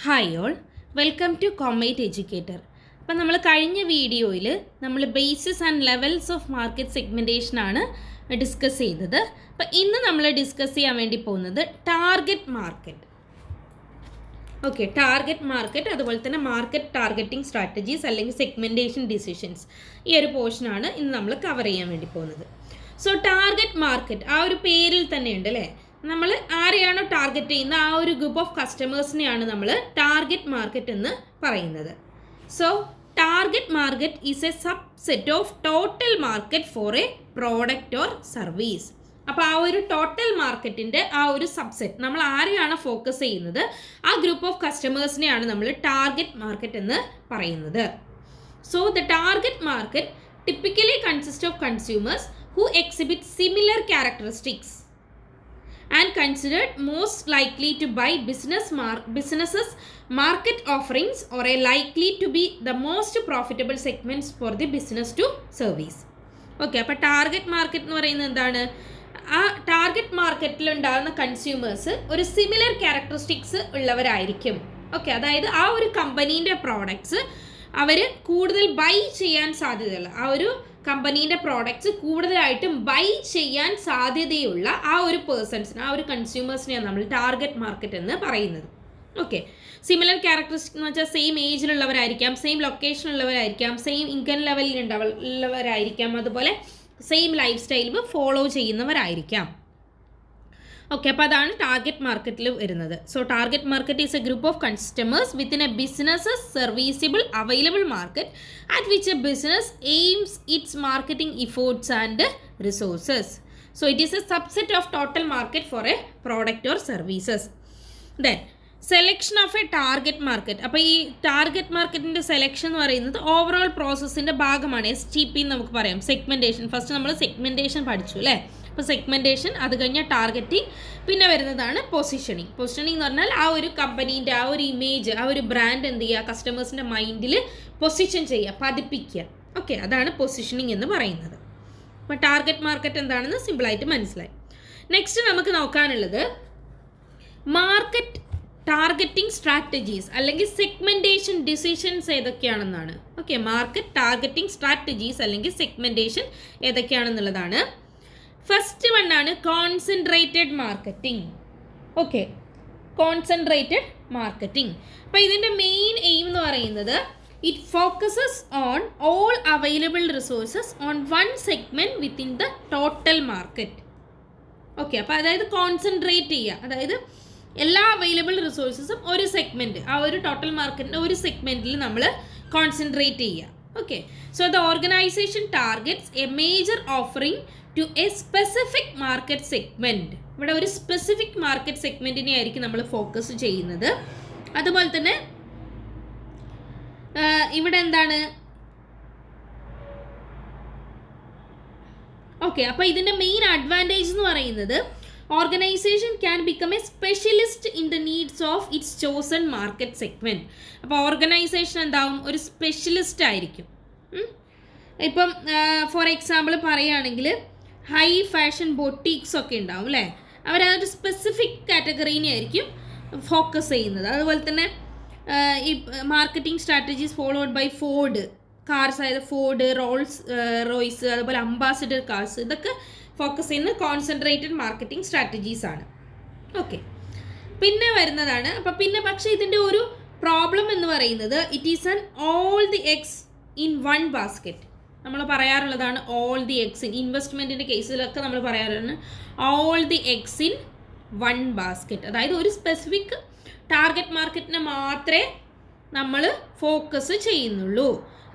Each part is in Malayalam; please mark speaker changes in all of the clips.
Speaker 1: Hi all, welcome to comet educator. അപ്പം നമ്മൾ കഴിഞ്ഞ വീഡിയോയിൽ നമ്മൾ basis and levels of market സെഗ്മെൻറ്റേഷനാണ് ഡിസ്കസ് ചെയ്തത്. അപ്പം ഇന്ന് നമ്മൾ ഡിസ്കസ് ചെയ്യാൻ വേണ്ടി പോകുന്നത് target market. Okay, target market, അതുപോലെ തന്നെ മാർക്കറ്റ് ടാർഗറ്റിംഗ് സ്ട്രാറ്റജീസ് അല്ലെങ്കിൽ സെഗ്മെൻറ്റേഷൻ ഡിസിഷൻസ്, ഈ ഒരു പോർഷനാണ് ഇന്ന് നമ്മൾ കവർ ചെയ്യാൻ വേണ്ടി പോകുന്നത്. സോ ടാർഗറ്റ് മാർക്കറ്റ് ആ ഒരു പേരിൽ തന്നെയുണ്ട് അല്ലേ. നമ്മൾ ആരെയാണോ ടാർഗറ്റ് ചെയ്യുന്ന ആ ഒരു ഗ്രൂപ്പ് ഓഫ് കസ്റ്റമേഴ്സിനെയാണ് നമ്മൾ ടാർഗറ്റ് മാർക്കറ്റ് എന്ന് പറയുന്നത്. So target market is a subset of total market for a product or service. അപ്പോൾ ആ ഒരു ടോട്ടൽ മാർക്കറ്റിൻ്റെ ആ ഒരു സബ്സെറ്റ്, നമ്മൾ ആരെയാണ് ഫോക്കസ് ചെയ്യുന്നത് ആ ഗ്രൂപ്പ് ഓഫ് കസ്റ്റമേഴ്സിനെയാണ് നമ്മൾ ടാർഗറ്റ് മാർക്കറ്റ് എന്ന് പറയുന്നത്. So the target market typically consists of consumers who exhibit similar characteristics and considered most likely to buy businesses market offerings or are likely to be the most profitable segments for the business to service. Okay, അപ്പോൾ ടാർഗറ്റ് മാർക്കറ്റ് എന്ന് പറയുന്നത് എന്താണ്? ആ ടാർഗറ്റ് മാർക്കറ്റിൽ ഉണ്ടാകുന്ന കൺസ്യൂമേഴ്സ് ഒരു സിമിലർ ക്യാരക്ടറിസ്റ്റിക്സ് ഉള്ളവരായിരിക്കും. ഓക്കെ, അതായത് ആ ഒരു കമ്പനീൻ്റെ പ്രോഡക്ട്സ് അവർ കൂടുതൽ ബൈ ചെയ്യാൻ സാധ്യതയുള്ള, ആ ഒരു കമ്പനീൻ്റെ പ്രോഡക്ട്സ് കൂടുതലായിട്ടും ബൈ ചെയ്യാൻ സാധ്യതയുള്ള ആ ഒരു പേഴ്സൺസിന്, ആ ഒരു കൺസ്യൂമേഴ്സിനെയാണ് നമ്മൾ ടാർഗറ്റ് മാർക്കറ്റ് എന്ന് പറയുന്നത്. ഓക്കെ, സിമിലർ ക്യാരക്ടറിസ്റ്റിക് എന്ന് വെച്ചാൽ സെയിം ഏജിലുള്ളവരായിരിക്കാം, സെയിം ലൊക്കേഷനുള്ളവരായിരിക്കാം, സെയിം ഇൻകം ലെവലിൽ ഉള്ളവരായിരിക്കാം, അതുപോലെ സെയിം ലൈഫ് സ്റ്റൈൽ ഫോളോ ചെയ്യുന്നവരായിരിക്കാം. ഓക്കെ, അപ്പോൾ അതാണ് ടാർഗറ്റ് മാർക്കറ്റിൽ വരുന്നത്. So target market is a group of customers within a business's serviceable available market at which a business aims its marketing efforts and resources. So it is a subset of total market for a product or services. Then selection of a target market. അപ്പോൾ ഈ ടാർഗറ്റ് മാർക്കറ്റിൻ്റെ സെലക്ഷൻ എന്ന് പറയുന്നത് ഓവറോൾ പ്രോസസ്സിൻ്റെ ഭാഗമാണ്. STP എന്ന് നമുക്ക് പറയാം. സെഗ്മെൻറ്റേഷൻ, ഫസ്റ്റ് നമ്മൾ സെഗ്മെൻറ്റേഷൻ പഠിച്ചു അല്ലേ. അപ്പോൾ സെഗ്മെൻറ്റേഷൻ, അത് കഴിഞ്ഞാൽ ടാർഗറ്റിംഗ്, പിന്നെ വരുന്നതാണ് പൊസിഷനിങ്. പൊസിഷനിങ് എന്ന് പറഞ്ഞാൽ ആ ഒരു കമ്പനീൻ്റെ ആ ഒരു ഇമേജ്, ആ ഒരു ബ്രാൻഡ് എന്ത് ചെയ്യുക, കസ്റ്റമേഴ്സിൻ്റെ മൈൻഡിൽ പൊസിഷൻ ചെയ്യുക, പതിപ്പിക്കുക. ഓക്കെ, അതാണ് പൊസിഷനിങ് എന്ന് പറയുന്നത്. അപ്പോൾ ടാർഗറ്റ് മാർക്കറ്റ് എന്താണെന്ന് സിമ്പിളായിട്ട് മനസ്സിലായി. നെക്സ്റ്റ് നമുക്ക് നോക്കാനുള്ളത് മാർക്കറ്റ് ടാർഗറ്റിംഗ് സ്ട്രാറ്റജീസ് അല്ലെങ്കിൽ സെഗ്മെൻറ്റേഷൻ ഡിസിഷൻസ് ഏതൊക്കെയാണെന്നാണ്. ഓക്കെ, മാർക്കറ്റ് ടാർഗറ്റിംഗ് സ്ട്രാറ്റജീസ് അല്ലെങ്കിൽ സെഗ്മെൻറ്റേഷൻ ഏതൊക്കെയാണെന്നുള്ളതാണ്. ഫസ്റ്റ് വൺ ആണ് concentrated marketing. Okay, concentrated marketing. അപ്പോൾ ഇതിൻ്റെ മെയിൻ എയിം എന്ന് പറയുന്നത് it focuses on all available resources on one segment within the total market. Okay, അപ്പോൾ അതായത് കോൺസെൻട്രേറ്റ് ചെയ്യുക, അതായത് എല്ലാ അവൈലബിൾ റിസോഴ്സസും ഒരു സെഗ്മെൻറ്റ്, ആ ഒരു ടോട്ടൽ മാർക്കറ്റിൻ്റെ ഒരു സെഗ്മെൻറ്റിൽ നമ്മൾ കോൺസെൻട്രേറ്റ് ചെയ്യുക. Okay, so the organisation targets a major offering to a specific market segment. ഇവിടെ ഒരു സ്പെസിഫിക് മാർക്കറ്റ് സെഗ്മെൻറ്റിനെ ആയിരിക്കും നമ്മൾ ഫോക്കസ് ചെയ്യുന്നത്. അതുപോലെ തന്നെ ഇവിടെ എന്താണ്, ഓക്കെ, അപ്പോൾ ഇതിൻ്റെ മെയിൻ അഡ്വാൻറ്റേജ് എന്ന് പറയുന്നത് organisation can become A specialist in the needs of its chosen market segment. അപ്പോൾ ഓർഗനൈസേഷൻ എന്താവും, ഒരു സ്പെഷ്യലിസ്റ്റ് ആയിരിക്കും. ഇപ്പം ഫോർ എക്സാമ്പിൾ പറയുകയാണെങ്കിൽ ഹൈ ഫാഷൻ ബൊട്ടീക്സ് ഒക്കെ ഉണ്ടാവും അല്ലേ, അവരൊരു സ്പെസിഫിക് കാറ്റഗറീനെ ആയിരിക്കും ഫോക്കസ് ചെയ്യുന്നത്. അതുപോലെ തന്നെ ഈ marketing strategies followed by Ford cars, അതായത് ഫോർഡ്, റോയ്സ്, അതുപോലെ അംബാസിഡർ കാർസ്, ഇതൊക്കെ ഫോക്കസ് ചെയ്യുന്ന കോൺസെൻട്രേറ്റഡ് മാർക്കറ്റിംഗ് സ്ട്രാറ്റജീസ് ആണ്. ഓക്കെ, പിന്നെ വരുന്നതാണ്, അപ്പം പിന്നെ പക്ഷേ ഇതിൻ്റെ ഒരു പ്രോബ്ലം എന്ന് പറയുന്നത് it is an all the eggs in one basket. നമ്മൾ പറയാറുള്ളതാണ് ഓൾ ദി എഗ്സ് ഇൻ ഇൻവെസ്റ്റ്മെൻറ്റിൻ്റെ കേസിലൊക്കെ നമ്മൾ പറയാറുള്ളതാണ് all the eggs in one basket. അതായത് ഒരു സ്പെസിഫിക് ടാർഗറ്റ് മാർക്കറ്റിനെ മാത്രമേ നമ്മൾ ഫോക്കസ് ചെയ്യുന്നുള്ളൂ.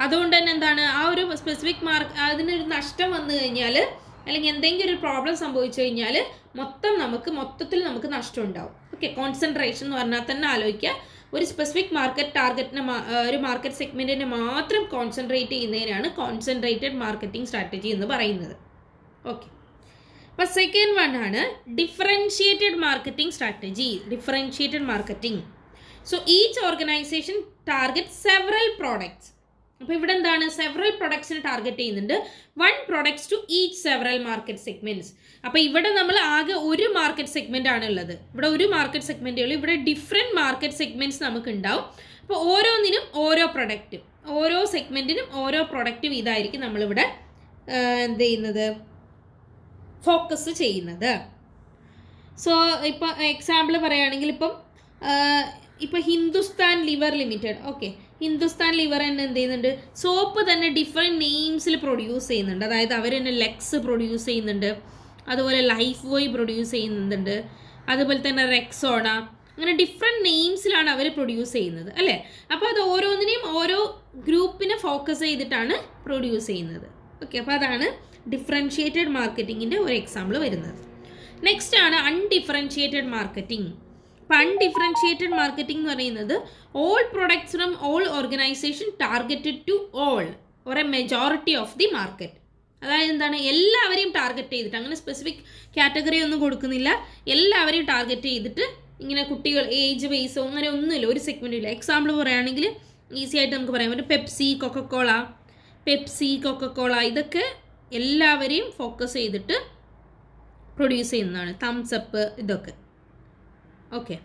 Speaker 1: അതുകൊണ്ട് തന്നെ എന്താണ്, ആ ഒരു സ്പെസിഫിക് അതിനൊരു നഷ്ടം വന്നു കഴിഞ്ഞാൽ അല്ലെങ്കിൽ എന്തെങ്കിലും ഒരു പ്രോബ്ലം സംഭവിച്ചു കഴിഞ്ഞാൽ മൊത്തത്തിൽ നമുക്ക് നഷ്ടം ഉണ്ടാവും. ഓക്കെ, കോൺസെൻട്രേഷൻ എന്ന് പറഞ്ഞാൽ തന്നെ ആലോചിക്കുക, ഒരു സ്പെസിഫിക് മാർക്കറ്റിനെ ഒരു മാർക്കറ്റ് സെഗ്മെൻറ്റിനെ മാത്രം കോൺസെൻട്രേറ്റ് ചെയ്യുന്നതിനാണ് കോൺസെൻട്രേറ്റഡ് മാർക്കറ്റിംഗ് സ്ട്രാറ്റജി എന്ന് പറയുന്നത്. ഓക്കെ, അപ്പോൾ സെക്കൻഡ് വൺ ആണ് differentiated marketing strategy. Differentiated marketing, so each organisation target several products അപ്പോൾ ഇവിടെ എന്താണ്, സെവറൽ പ്രൊഡക്ട്സിനെ ടാർഗറ്റ് ചെയ്യുന്നുണ്ട്. 1 products to each several market segments. അപ്പോൾ ഇവിടെ നമ്മൾ ആകെ ഒരു മാർക്കറ്റ് സെഗ്മെന്റ് ആണ് ഉള്ളത്. ഇവിടെ ഒരു മാർക്കറ്റ് സെഗ്മെന്റേ ഉള്ളൂ. ഇവിടെ ഡിഫറെൻറ്റ് മാർക്കറ്റ് സെഗ്മെന്റ്സ് നമുക്ക് ഉണ്ടാവും. അപ്പോൾ ഓരോന്നിനും ഓരോ പ്രൊഡക്റ്റ്, ഓരോ സെഗ്മെന്റിനും ഓരോ പ്രൊഡക്റ്റ് വീതമായിരിക്കും നമ്മളിവിടെ എന്ത് ചെയ്യുന്നത്, ഫോക്കസ് ചെയ്യുന്നത്. സോ ഇപ്പോൾ എക്സാമ്പിൾ പറയുകയാണെങ്കിൽ ഇപ്പം Hindustan liver limited, okay, Hindustan liver തന്നെ എന്ത് ചെയ്യുന്നുണ്ട്, സോപ്പ് തന്നെ ഡിഫറെൻറ്റ് നെയിംസിൽ പ്രൊഡ്യൂസ് ചെയ്യുന്നുണ്ട്. അതായത് അവർ തന്നെ ലെക്സ് പ്രൊഡ്യൂസ് ചെയ്യുന്നുണ്ട്, അതുപോലെ ലൈഫ് ബോയ് പ്രൊഡ്യൂസ് ചെയ്യുന്നുണ്ട്, അതുപോലെ തന്നെ റെക്സോണ, അങ്ങനെ ഡിഫറെൻറ്റ് നെയിംസിലാണ് അവർ പ്രൊഡ്യൂസ് ചെയ്യുന്നത് അല്ലേ. അപ്പോൾ അത് ഓരോന്നിനെയും ഓരോ ഗ്രൂപ്പിനെ ഫോക്കസ് ചെയ്തിട്ടാണ് പ്രൊഡ്യൂസ് ചെയ്യുന്നത്. ഓക്കെ, അപ്പോൾ അതാണ് ഡിഫറൻഷിയേറ്റഡ് മാർക്കറ്റിങ്ങിൻ്റെ ഒരു എക്സാമ്പിൾ വരുന്നത്. നെക്സ്റ്റ് ആണ് അൺഡിഫറൻഷിയേറ്റഡ് മാർക്കറ്റിംഗ്. അപ്പോൾ അൺഡിഫറൻഷിയേറ്റഡ് മാർക്കറ്റിംഗ് എന്ന് പറയുന്നത് all products from all organisation targeted to all or a majority of the market. അതായത് എന്താണ്, എല്ലാവരെയും ടാർഗറ്റ് ചെയ്തിട്ട്, അങ്ങനെ സ്പെസിഫിക് കാറ്റഗറി ഒന്നും കൊടുക്കുന്നില്ല, എല്ലാവരെയും ടാർഗറ്റ് ചെയ്തിട്ട് ഇങ്ങനെ കുട്ടികൾ ഏജ് ബേസോ അങ്ങനെ ഒന്നുമില്ല, ഒരു സെഗ്മെൻറ്റും ഇല്ല. എക്സാമ്പിൾ പറയുകയാണെങ്കിൽ ഈസി ആയിട്ട് നമുക്ക് പറയാൻ പറ്റും പെപ്സി, കൊക്കക്കോള ഇതൊക്കെ എല്ലാവരെയും ഫോക്കസ് ചെയ്തിട്ട് പ്രൊഡ്യൂസ് ചെയ്യുന്നതാണ്. തംസപ്പ് ഇതൊക്കെ. ഓക്കെ,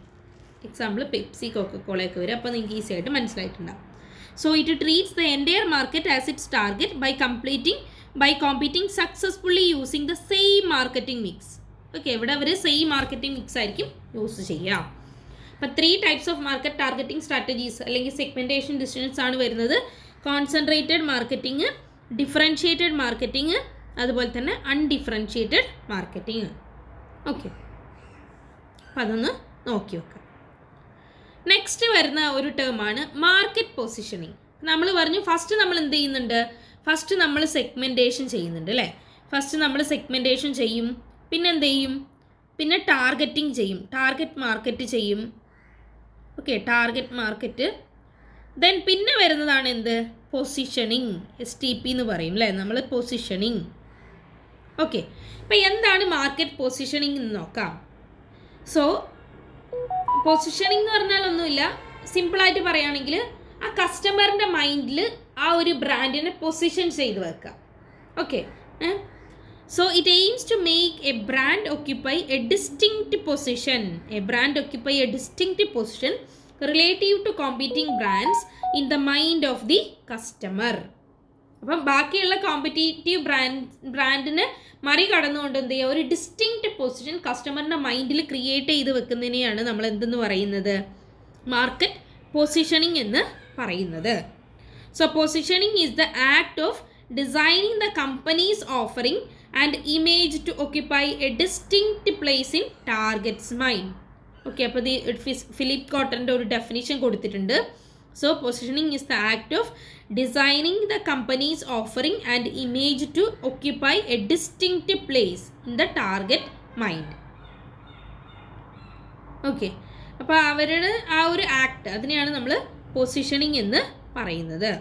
Speaker 1: എക്സാമ്പിൾ പെപ്സി, കൊക്കക്കോളയൊക്കെ വരും. അപ്പോൾ നിങ്ങൾക്ക് ഈസി ആയിട്ട് മനസ്സിലായിട്ടുണ്ടാകും. So it treats the entire market as its target by competing successfully using the same marketing mix. Okay, ഇവിടെ അവർ സെയിം മാർക്കറ്റിംഗ് മിക്സ് ആയിരിക്കും യൂസ് ചെയ്യുക. അപ്പോൾ 3 types of market targeting strategies അല്ലെങ്കിൽ സെഗ്മെൻറ്റേഷൻ ഡിസിഷൻസ് ആണ് വരുന്നത്. കോൺസെൻട്രേറ്റഡ് മാർക്കറ്റിംഗ്, ഡിഫറൻഷിയേറ്റഡ് മാർക്കറ്റിംഗ്, അതുപോലെ തന്നെ അൺഡിഫറൻഷിയേറ്റഡ് മാർക്കറ്റിംഗ്. ഓക്കെ, അപ്പോൾ അതൊന്ന് നോക്കി വെക്കാം. നെക്സ്റ്റ് വരുന്ന ഒരു ടേമാണ് മാർക്കറ്റ് പൊസിഷനിങ്. നമ്മൾ പറഞ്ഞു ഫസ്റ്റ് നമ്മൾ എന്ത് ചെയ്യുന്നുണ്ട്, ഫസ്റ്റ് നമ്മൾ സെഗ്മെൻറ്റേഷൻ ചെയ്യുന്നുണ്ട് അല്ലേ. ഫസ്റ്റ് നമ്മൾ സെഗ്മെൻറ്റേഷൻ ചെയ്യും, പിന്നെ എന്ത് ചെയ്യും, പിന്നെ ടാർഗറ്റിംഗ് ചെയ്യും, ടാർഗറ്റ് മാർക്കറ്റ് ചെയ്യും. Okay, target market. ദെൻ പിന്നെ വരുന്നതാണ് എന്ത്, പൊസിഷനിങ്, STP എന്ന് പറയും അല്ലേ നമ്മൾ, പൊസിഷനിങ്. ഓക്കെ, അപ്പോൾ എന്താണ് മാർക്കറ്റ് പൊസിഷനിങ് എന്ന് നോക്കാം. സോ പൊസിഷനിങ് എന്ന് പറഞ്ഞാൽ ഒന്നുമില്ല, സിമ്പിളായിട്ട് പറയുകയാണെങ്കിൽ ആ കസ്റ്റമറിൻ്റെ മൈൻഡിൽ ആ ഒരു ബ്രാൻഡിനെ പൊസിഷൻ ചെയ്ത് വെക്കുക. Okay, so it aims to make a brand occupy a distinct position, relative to competing brands in the mind of the customer. അപ്പം ബാക്കിയുള്ള കോമ്പറ്റീറ്റീവ് ബ്രാൻഡിന് മറികടന്നുകൊണ്ട് എന്ത് ചെയ്യുക, ഒരു ഡിസ്റ്റിങ്ക്റ്റ് പൊസിഷൻ കസ്റ്റമറിൻ്റെ മൈൻഡിൽ ക്രിയേറ്റ് ചെയ്ത് വെക്കുന്നതിനെയാണ് നമ്മൾ എന്തെന്ന് പറയുന്നത്, മാർക്കറ്റ് പൊസിഷനിങ് എന്ന് പറയുന്നത്. So positioning is the act of designing the company's offering and image to occupy a distinct place in targets mind. Okay, അപ്പോൾ ഫിലിപ്പ് കോട്ടൻ്റെ ഒരു ഡെഫിനിഷൻ കൊടുത്തിട്ടുണ്ട്. So positioning is the act of designing the company's offering and image to occupy a distinct place in the target mind. Okay, അപ്പോൾ അവരുടെ ആ ഒരു ആക്ട്, അതിനെയാണ് നമ്മൾ പൊസിഷനിങ് എന്ന് പറയുന്നത്.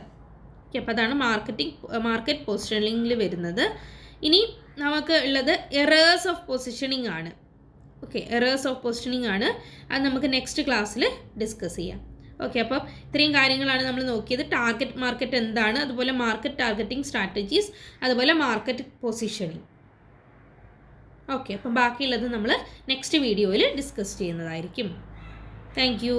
Speaker 1: ഓക്കെ, അപ്പോൾ അതാണ് മാർക്കറ്റ് പൊസിഷനിങ്ങിൽ വരുന്നത്. ഇനി നമുക്ക് ഉള്ളത് എറേഴ്സ് ഓഫ് പൊസിഷനിങ് ആണ്. ഓക്കെ, എറേഴ്സ് ഓഫ് പൊസിഷനിങ് ആണ്, അത് നമുക്ക് നെക്സ്റ്റ് ക്ലാസ്സിൽ ഡിസ്കസ് ചെയ്യാം. ഓക്കെ, അപ്പം ഇത്രയും കാര്യങ്ങളാണ് നമ്മൾ നോക്കിയത്. ടാർഗറ്റ് മാർക്കറ്റ് എന്താണ്, അതുപോലെ മാർക്കറ്റ് ടാർഗറ്റിംഗ് സ്ട്രാറ്റജീസ്, അതുപോലെ മാർക്കറ്റ് പൊസിഷനിങ്. ഓക്കെ, അപ്പം ബാക്കിയുള്ളത് നമ്മൾ നെക്സ്റ്റ് വീഡിയോയിൽ ഡിസ്കസ് ചെയ്യുന്നതായിരിക്കും. Thank you.